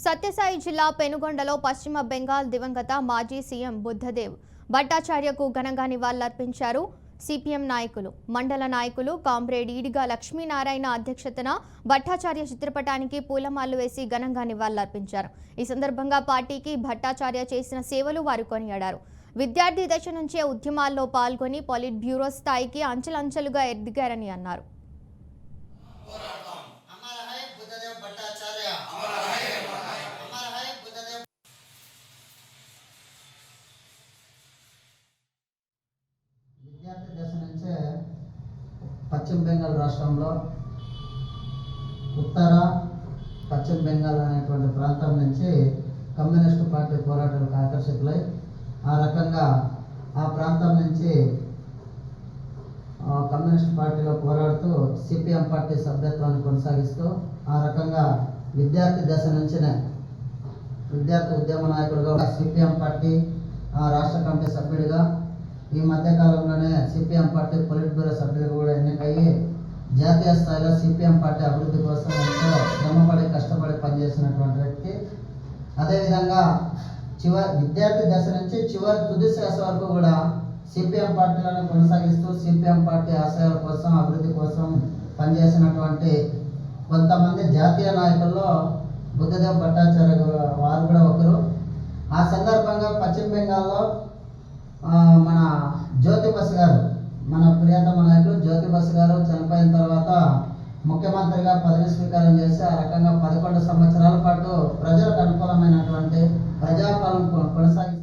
సత్యసాయి జిల్లా పెనుగొండలో పశ్చిమ బెంగాల్ దివంగత మాజీ సీఎం బుద్ధదేవ్ భట్టాచార్యకు ఘనంగా నివాళులర్పించారు. సిపిఎం నాయకులు, మండల నాయకులు కామ్రేడ్ ఈడిగా లక్ష్మీనారాయణ అధ్యక్షతన భట్టాచార్య చిత్రపటానికి పూలమాలలు వేసి ఘనంగా నివాళులర్పించారు. ఈ సందర్భంగా పార్టీకి భట్టాచార్య చేసిన సేవలు వారు కొనియాడారు. విద్యార్థి దశ నుంచే ఉద్యమాల్లో పాల్గొని పొలిట్ బ్యూరో స్థాయికి అంచెలంచెలుగా ఎదిగారని అన్నారు. విద్యార్థి దశ నుంచే పశ్చిమ బెంగాల్ రాష్ట్రంలో ఉత్తర పశ్చిమ బెంగాల్ అనేటువంటి ప్రాంతం నుంచి కమ్యూనిస్టు పార్టీ పోరాటాలకు ఆకర్షితులై ఆ రకంగా ఆ ప్రాంతం నుంచి కమ్యూనిస్ట్ పార్టీలో పోరాడుతూ సిపిఎం పార్టీ సభ్యత్వాన్ని కొనసాగిస్తూ ఆ రకంగా విద్యార్థి దశ నుంచినే విద్యార్థి ఉద్యమ నాయకుడిగా సిపిఎం పార్టీ రాష్ట్ర కమిటీ సభ్యుడిగా ఈ మధ్యకాలంలోనే సిపిఎం పార్టీ పొలిట్ బ్యూరో సభ్యులు కూడా ఎన్నికయ్యి జాతీయ స్థాయిలో సిపిఎం పార్టీ అభివృద్ధి కోసం ఎంతో శ్రమపడి కష్టపడి పనిచేసినటువంటి వ్యక్తి. అదేవిధంగా విద్యార్థి దశ నుంచి చివరి తుది శ్వాస వరకు కూడా సిపిఎం పార్టీలను కొనసాగిస్తూ సిపిఎం పార్టీ ఆశయాల కోసం అభివృద్ధి కోసం పనిచేసినటువంటి కొంతమంది జాతీయ నాయకుల్లో బుద్ధదేవ్ భట్టాచార్య వారు కూడా ఒకరు. ఆ సందర్భంగా పశ్చిమ బెంగాల్లో మన జ్యోతి బసు గారు, మన ప్రియతమ నాయకులు జ్యోతి బసు గారు చనిపోయిన తర్వాత ముఖ్యమంత్రిగా పదవి స్వీకారం చేసి ఆ రకంగా 11 సంవత్సరాల పాటు ప్రజలకు అనుకూలమైనటువంటి ప్రజాపాలన కొనసాగి